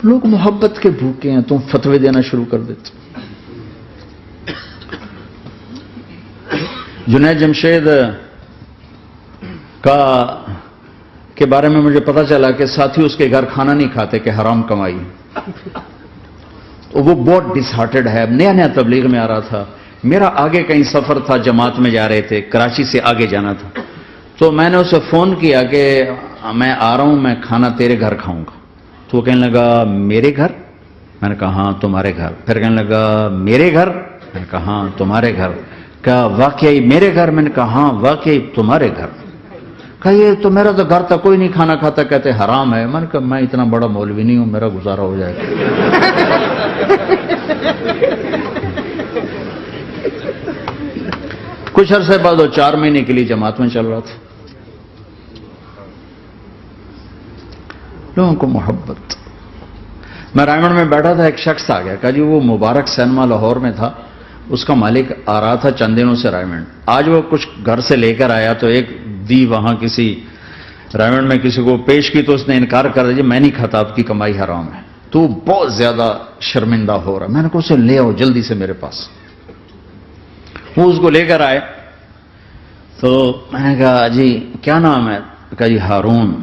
لوگ محبت کے بھوکے ہیں، تم فتوے دینا شروع کر دیتے. جنید جمشید کے بارے میں مجھے پتا چلا کہ ساتھی اس کے گھر کھانا نہیں کھاتے کہ حرام کمائی. وہ بہت ڈس ہارٹڈ ہے، نیا نیا تبلیغ میں آ رہا تھا. میرا آگے کہیں سفر تھا، جماعت میں جا رہے تھے، کراچی سے آگے جانا تھا. تو میں نے اسے فون کیا کہ میں آ رہا ہوں، میں کھانا تیرے گھر کھاؤں گا. تو وہ کہنے لگا میرے گھر؟ میں نے کہا ہاں تمہارے گھر. پھر کہنے لگا میرے گھر؟ میں نے کہا ہاں تمہارے گھر. کہا واقعی میرے گھر؟ میں نے کہا ہاں واقعی تمہارے گھر. کہا یہ تو میرا تو گھر تھا، کوئی نہیں کھانا کھاتا، کہتے حرام ہے. میں نے کہا میں اتنا بڑا مولوی نہیں ہوں، میرا گزارا ہو جائے گا. کچھ عرصے بعد وہ 4 مہینے کے لیے جماعت میں چل رہا تھا. لوگوں کو محبت. میں رائمنڈ میں بیٹھا تھا، ایک شخص آ گیا، کہا جی وہ مبارک سینما لاہور میں تھا، اس کا مالک آ رہا تھا چند دنوں سے رائمنڈ. آج وہ کچھ گھر سے لے کر آیا تو ایک دی وہاں کسی رائمنڈ میں کسی کو پیش کی تو اس نے انکار کر دیا، میں نہیں کھاتا، آپ کی کمائی حرام ہے. تو بہت زیادہ شرمندہ ہو رہا. میں نے کہا اسے لے آؤ جلدی سے میرے پاس. وہ اس کو لے کر آئے تو میں نے کہا جی کیا نام ہے؟ کہا جی ہارون.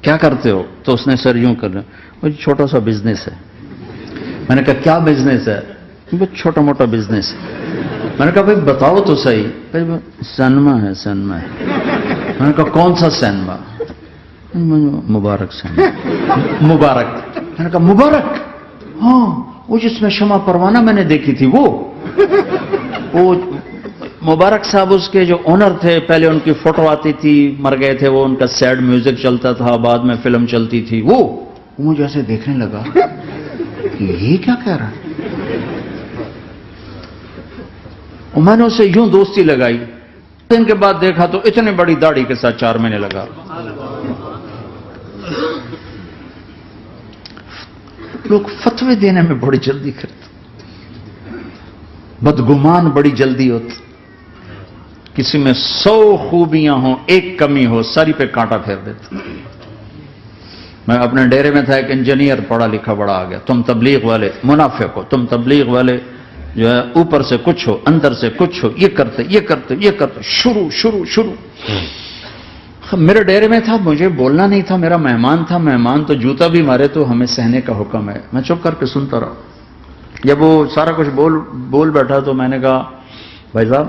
کیا کرتے ہو؟ تو اس نے سر یوں کر لیا، وہ چھوٹا سا بزنس ہے. میں نے کہا کیا بزنس ہے؟ بہت چھوٹا موٹا بزنس ہے. میں نے کہا بھائی بتاؤ تو صحیح. سینما ہے. سینما ہے. میں نے کہا کون سا سینما؟ مبارک سینما. مبارک. میں نے کہا مبارک؟ ہاں وہ جس میں شمع پروانہ میں نے دیکھی تھی وہ مبارک صاحب اس کے جو اونر تھے، پہلے ان کی فوٹو آتی تھی، مر گئے تھے وہ، ان کا سیڈ میوزک چلتا تھا، بعد میں فلم چلتی تھی. وہ مجھے ایسے دیکھنے لگا کہ یہ کیا کہہ رہا ہے. اور میں نے اسے یوں دوستی لگائی. دن کے بعد دیکھا تو اتنی بڑی داڑھی کے ساتھ 4 مہینے لگا. لوگ فتوے دینے میں بڑی جلدی کرتے، بدگمان بڑی جلدی ہوتی. کسی میں 100 خوبیاں ہوں، ایک کمی ہو، ساری پہ کانٹا پھیر دیتا. میں اپنے ڈیرے میں تھا، ایک انجینئر پڑھا لکھا بڑا آ گیا، تم تبلیغ والے منافق ہو، تم تبلیغ والے جو ہے اوپر سے کچھ ہو اندر سے کچھ ہو، یہ کرتے شروع. میرے ڈیرے میں تھا، مجھے بولنا نہیں تھا، میرا مہمان تھا. مہمان تو جوتا بھی مارے تو ہمیں سہنے کا حکم ہے. میں چپ کر کے سنتا رہا. جب وہ سارا کچھ بول بیٹھا تو میں نے کہا بھائی صاحب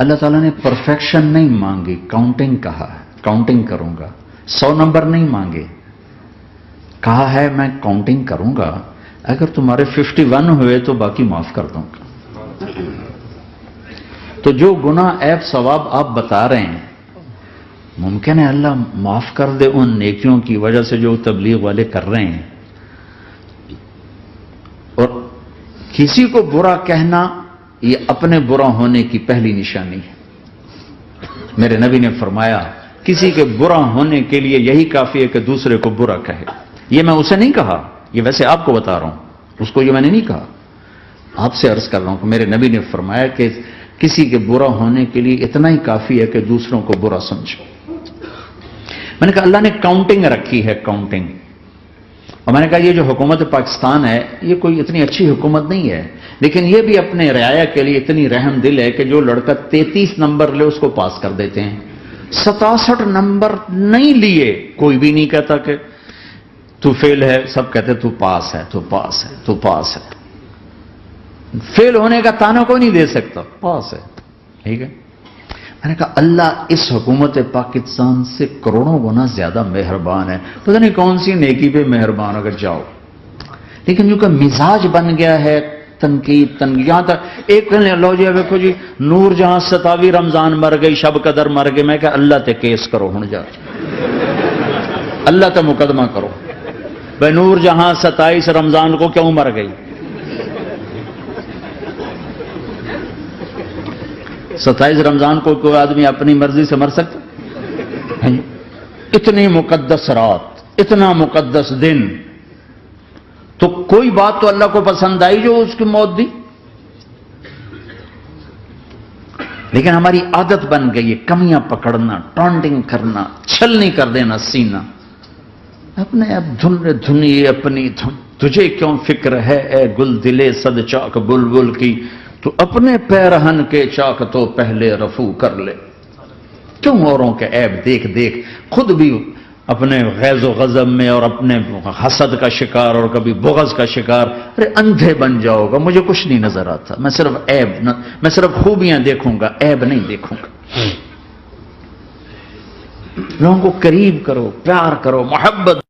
اللہ تعالیٰ نے پرفیکشن نہیں مانگی، کاؤنٹنگ کہا ہے، کاؤنٹنگ کروں گا. 100 نمبر نہیں مانگے، کہا ہے میں کاؤنٹنگ کروں گا، اگر تمہارے 51 ہوئے تو باقی معاف کر دوں گا. تو جو گناہ عیب ثواب آپ بتا رہے ہیں ممکن ہے اللہ معاف کر دے ان نیکیوں کی وجہ سے جو تبلیغ والے کر رہے ہیں. اور کسی کو برا کہنا یہ اپنے برا ہونے کی پہلی نشانی ہے. میرے نبی نے فرمایا کسی کے برا ہونے کے لیے یہی کافی ہے کہ دوسرے کو برا کہے. یہ میں اسے نہیں کہا، یہ ویسے آپ کو بتا رہا ہوں، اس کو یہ میں نے نہیں کہا، آپ سے عرض کر رہا ہوں کہ میرے نبی نے فرمایا کہ کسی کے برا ہونے کے لیے اتنا ہی کافی ہے کہ دوسروں کو برا سمجھو. میں نے کہا اللہ نے کاؤنٹنگ رکھی ہے، کاؤنٹنگ. اور میں نے کہا یہ جو حکومت پاکستان ہے یہ کوئی اتنی اچھی حکومت نہیں ہے، لیکن یہ بھی اپنے رعایا کے لیے اتنی رحم دل ہے کہ جو لڑکا 33 نمبر لے اس کو پاس کر دیتے ہیں. 67 نمبر نہیں لیے کوئی بھی نہیں کہتا کہ تو فیل ہے، سب کہتے تو پاس ہے، تو پاس ہے، تو پاس ہے. فیل ہونے کا تانا کوئی نہیں دے سکتا، پاس ہے. ٹھیک ہے. میں نے کہا اللہ اس حکومت پاکستان سے کروڑوں گنا زیادہ مہربان ہے. پتہ نہیں کون سی نیکی پہ مہربان اگر جاؤ، لیکن جو کہ مزاج بن گیا ہے تنقید. یہاں تک ایک کہنے لو جی دیکھو جی نور جہاں 27 رمضان مر گئی، شب قدر مر گئی. میں کہا اللہ تے کیس کرو ہن جا، اللہ تے مقدمہ کرو بھائی نور جہاں 27 رمضان کو کیوں مر گئی. 27 رمضان کو کوئی آدمی اپنی مرضی سے مر سکتا؟ اتنی مقدس رات، اتنا مقدس دن، تو کوئی بات تو اللہ کو پسند آئی جو اس کی موت دی. لیکن ہماری عادت بن گئی ہے کمیاں پکڑنا، ٹانٹنگ کرنا، چھلنی کر دینا سینہ. اپنے اب دھنیے اپنی دھن، تجھے کیوں فکر ہے اے گل دلے صد چاک بلبل کی، تو اپنے پیرہن کے چاک تو پہلے رفو کر لے۔ کیوں اوروں کے عیب دیکھ دیکھ خود بھی اپنے غیظ و غضب میں اور اپنے حسد کا شکار اور کبھی بغض کا شکار؟ ارے اندھے بن جاؤ گا، مجھے کچھ نہیں نظر آتا، میں صرف عیب میں صرف خوبیاں دیکھوں گا، عیب نہیں دیکھوں گا۔ لوگوں کو قریب کرو، پیار کرو، محبت